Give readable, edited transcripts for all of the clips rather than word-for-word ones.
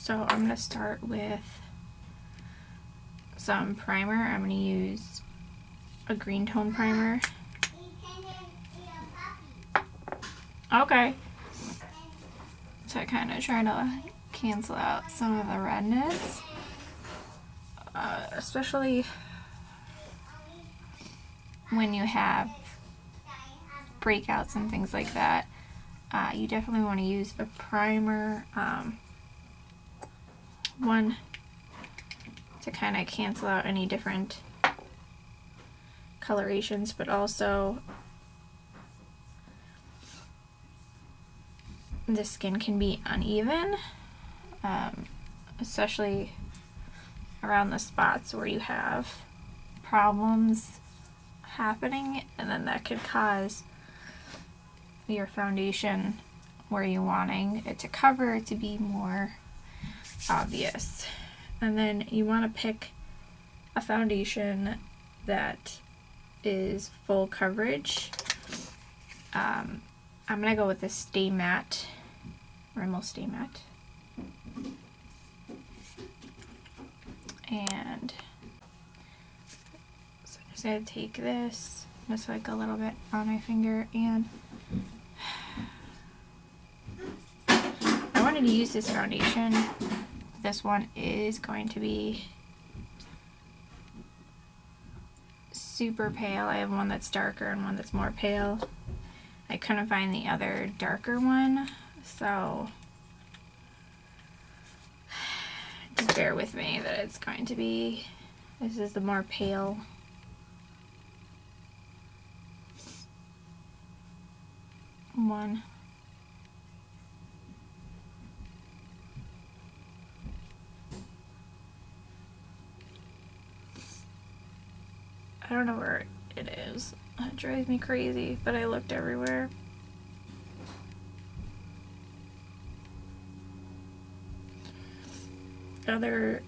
So I'm going to start with some primer. I'm going to use a green tone primer. Okay. So I kind of try to cancel out some of the redness, especially when you have breakouts and things like that. You definitely want to use a primer, one to kind of cancel out any different colorations, but also the skin can be uneven, especially around the spots where you have problems happening, and then that could cause your foundation where you're wanting it to cover to be more obvious. And then you want to pick a foundation that is full coverage. I'm going to go with the Stay Matte, Rimmel Stay Matte. And so I'm just going to take this, just like a little bit on my finger, and I wanted to use this foundation. This one is going to be super pale. I have one that's darker and one that's more pale. I couldn't find the other darker one, so just bear with me that it's going to be, this is the more pale one. I don't know where it is. It drives me crazy, but I looked everywhere. Other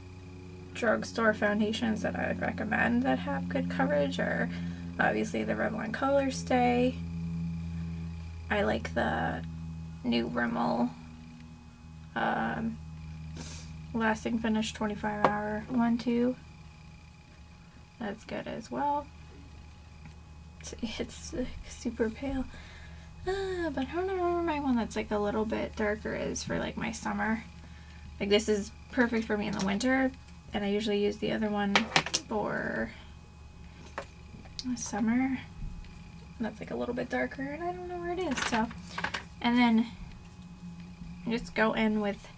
drugstore foundations that I would recommend that have good coverage are obviously the Revlon Color Stay. I like the new Rimmel Lasting Finish 25-hour one too. That's good as well. It's like super pale, but I don't know where my one that's like a little bit darker is for like my summer. Like this is perfect for me in the winter, and I usually use the other one for the summer. That's like a little bit darker, and I don't know where it is. So, and then just go in with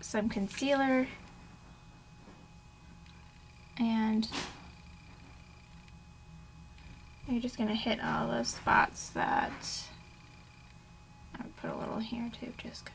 some concealer, and you're just gonna hit all those spots that I would put a little here too, just cause.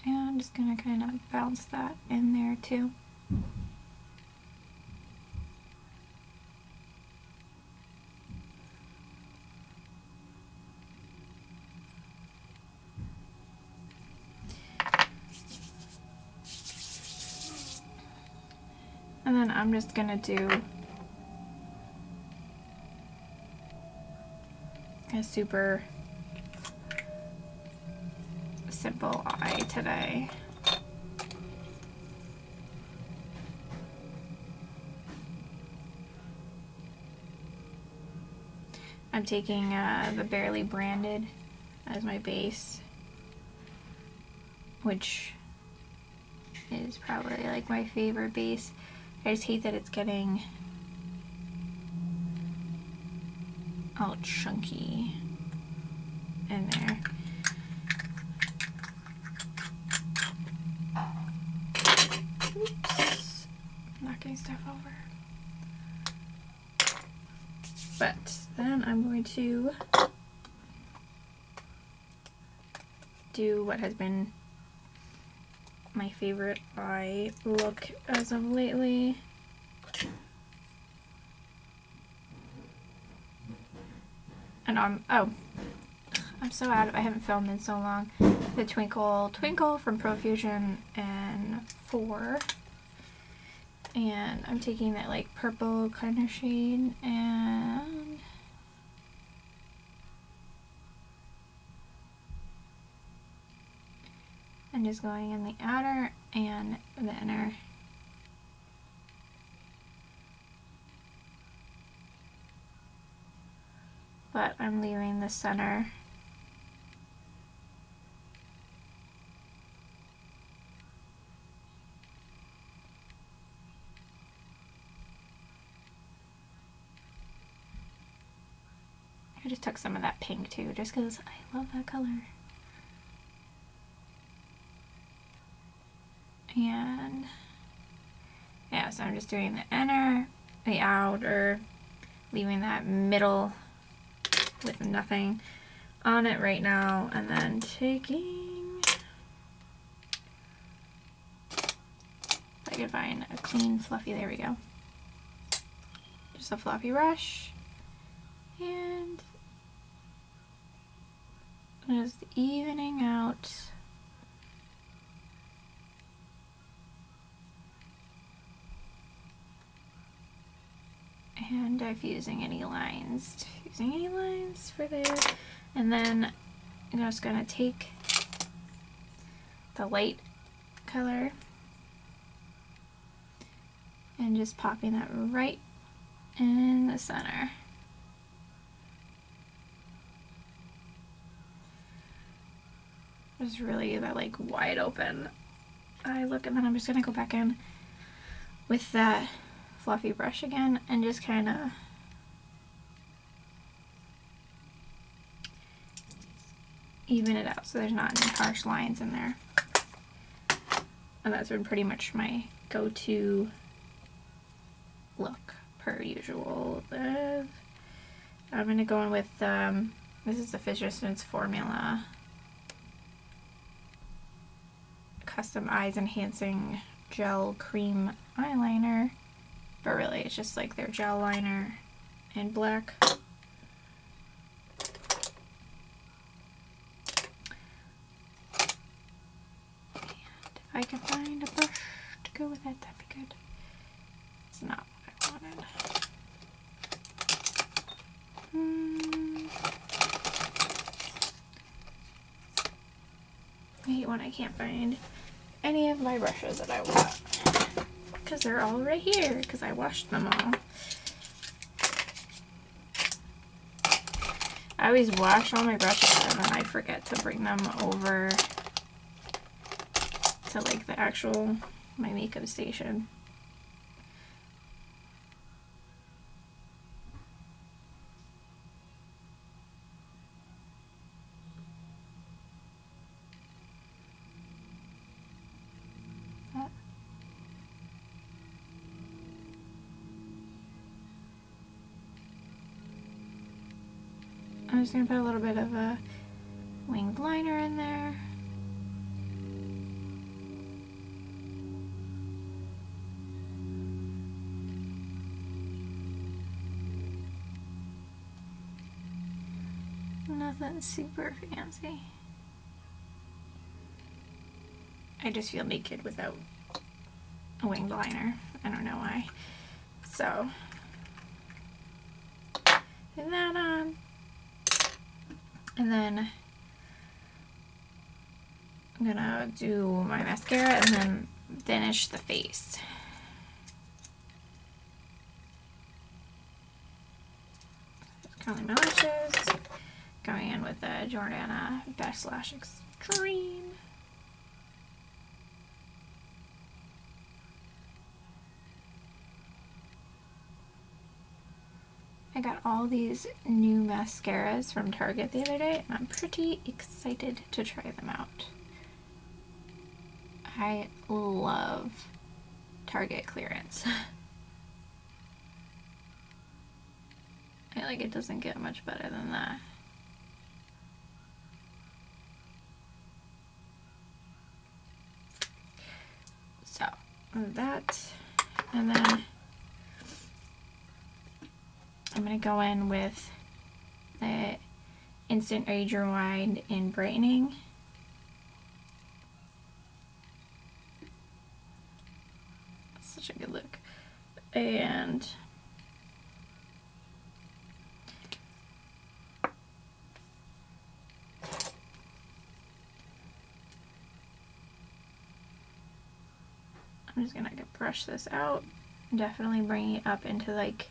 And I'm just gonna kind of bounce that in there too. And then I'm just gonna do a super simple eye today. I'm taking the Barely Branded as my base, which is probably like my favorite base. I just hate that it's getting all chunky in there. Oops, knocking stuff over. But then I'm going to do what has been my favorite eye look as of lately. And I I'm so out of, I haven't filmed in so long. The Twinkle Twinkle from Profusion and 4. And I'm taking that like purple kind of shade and I'm just going in the outer and the inner. But I'm leaving the center. I just took some of that pink too, just because I love that color. And yeah, so I'm just doing the inner, the outer, leaving that middle with nothing on it right now, and then taking, if I could find a clean fluffy, there we go, just a fluffy brush, and just evening out and diffusing any lines, for there. And then I'm just gonna take the light color and just popping that right in the center. Just really that like wide open eye look, and then I'm just gonna go back in with that fluffy brush again and just kind of even it out so there's not any harsh lines in there. And that's been pretty much my go-to look per usual. I'm gonna go in with this is the Fisher Smith's Formula Custom Eyes Enhancing Gel Cream Eyeliner, but really it's just like their gel liner in black. And if I can find a brush to go with it, that'd be good. It's not what I wanted. I hate when I can't find any of my brushes that I want, because they're all right here, because I washed them all. I always wash all my brushes and then I forget to bring them over to like the actual, my makeup station. I'm just going to put a little bit of a winged liner in there. Nothing super fancy. I just feel naked without a winged liner. I don't know why. So, put that on. And then I'm gonna do my mascara and then finish the face. Curling my lashes, going in with the Jordana Best Lash Extreme. I got all these new mascaras from Target the other day, and I'm pretty excited to try them out. I love Target clearance. I feel like it doesn't get much better than that. So, that, and then I'm going to go in with the Instant Age Rewind in brightening. Such a good look. And I'm just gonna brush this out. Definitely bringing it up into like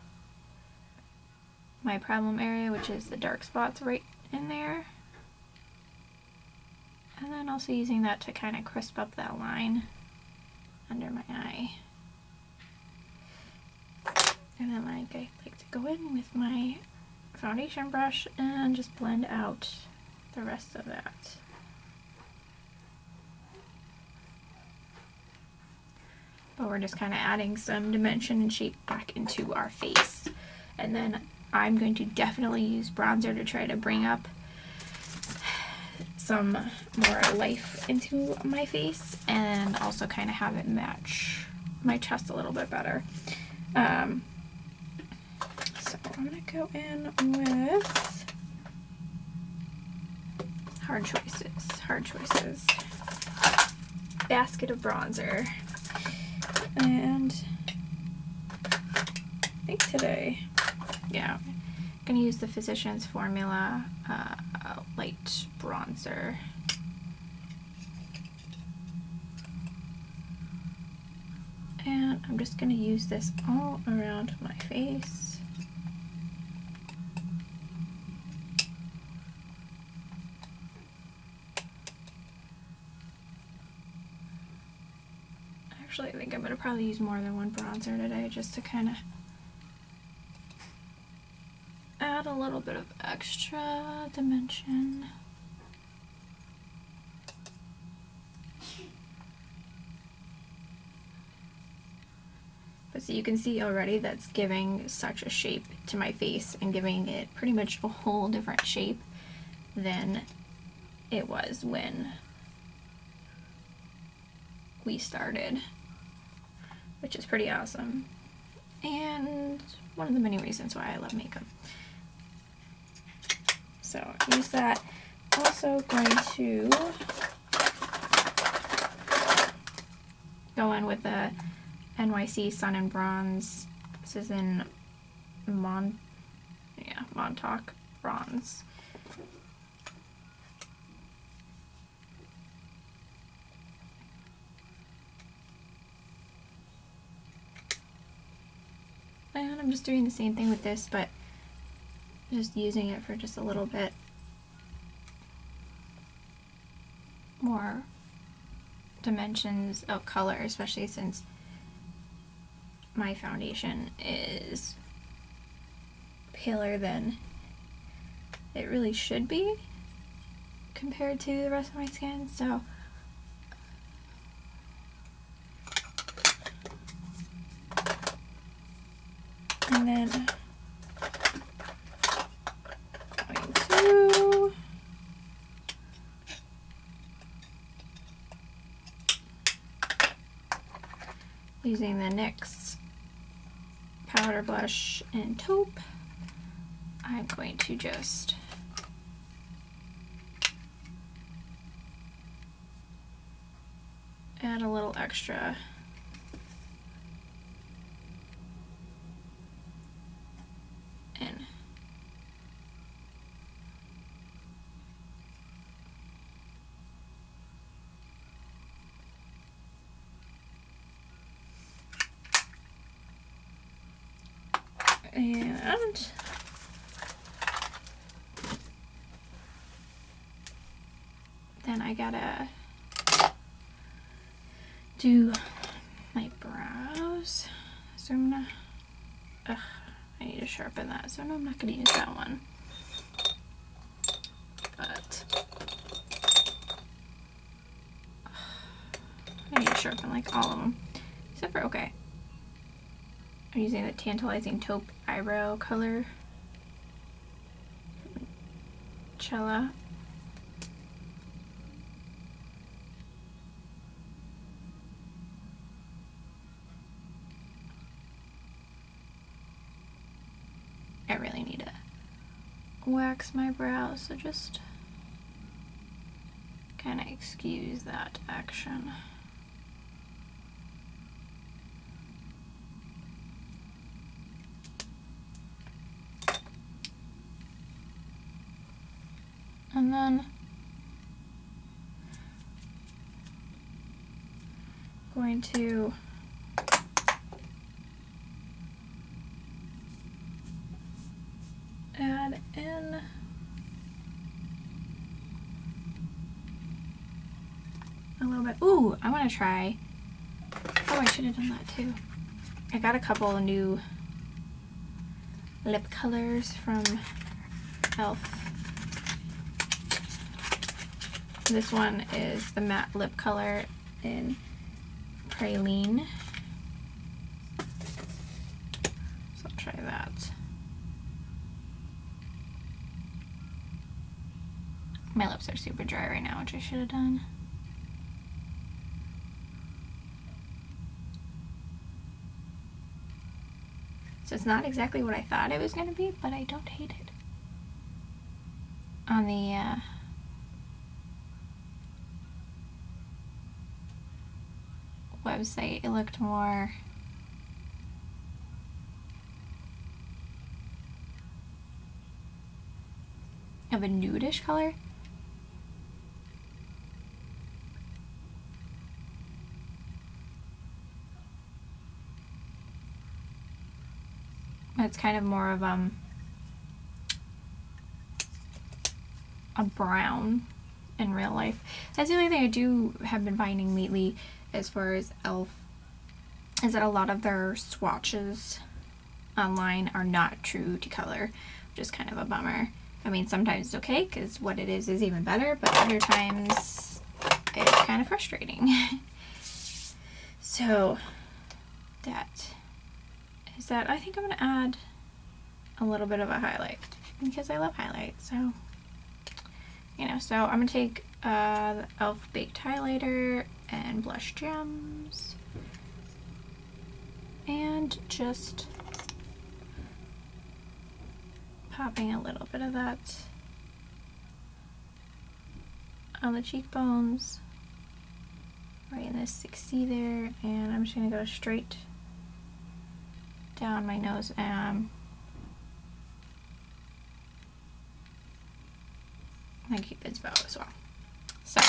my problem area, which is the dark spots right in there. And then also using that to kind of crisp up that line under my eye. And then I like to go in with my foundation brush and just blend out the rest of that. But we're just kind of adding some dimension and shape back into our face. And then I'm going to definitely use bronzer to try to bring up some more life into my face and also kind of have it match my chest a little bit better. So I'm going to go in with hard choices. Basket of bronzer. And I think today, yeah, I'm going to use the Physicians Formula light bronzer. And I'm just going to use this all around my face. Actually, I think I'm going to probably use more than one bronzer today just to kind of add a little bit of extra dimension. But so you can see already that's giving such a shape to my face and giving it pretty much a whole different shape than it was when we started, which is pretty awesome. And one of the many reasons why I love makeup. So use that. Also going to go in with the NYC Sun and Bronze. This is in Montauk Bronze. And I'm just doing the same thing with this, but just using it for just a little bit more dimensions of color, especially since my foundation is paler than it really should be compared to the rest of my skin. So and then going to using the NYX powder blush and taupe, I'm going to just add a little extra in. And then I gotta do my brows. So I'm gonna, I need to sharpen that. So no, I'm not gonna use that one. But I need to sharpen like all of them. Except for, okay. I'm using the Tantalizing Taupe eyebrow color. Cella. I really need to wax my brows, so just kind of excuse that action. And then going to add in a little bit. Ooh, I want to try. Oh, I should have done that too. I got a couple of new lip colors from e.l.f. This one is the matte lip color in Praline. So I'll try that. My lips are super dry right now, which I should have done. So it's not exactly what I thought it was going to be, but I don't hate it. On the website, it looked more of a nudish color. It's kind of more of a brown in real life. That's the only thing I have been finding lately as far as e.l.f. is that a lot of their swatches online are not true to color, which is kind of a bummer. I mean, sometimes it's okay because what it is even better, but other times it's kind of frustrating. So that is that. I think I'm going to add a little bit of a highlight because I love highlights. So, you know, so I'm going to take the e.l.f. Baked Highlighter and Blush Gems and just popping a little bit of that on the cheekbones, right in this 6C there, and I'm just going to go straight down my nose and my Cupid's bow as well. So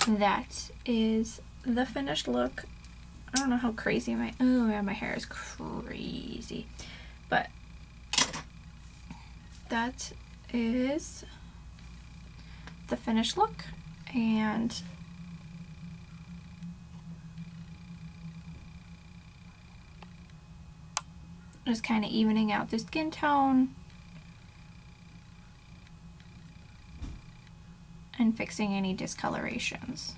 that is the finished look. I don't know how crazy oh yeah, my hair is crazy, but that is the finished look, and just kind of evening out the skin tone and fixing any discolorations.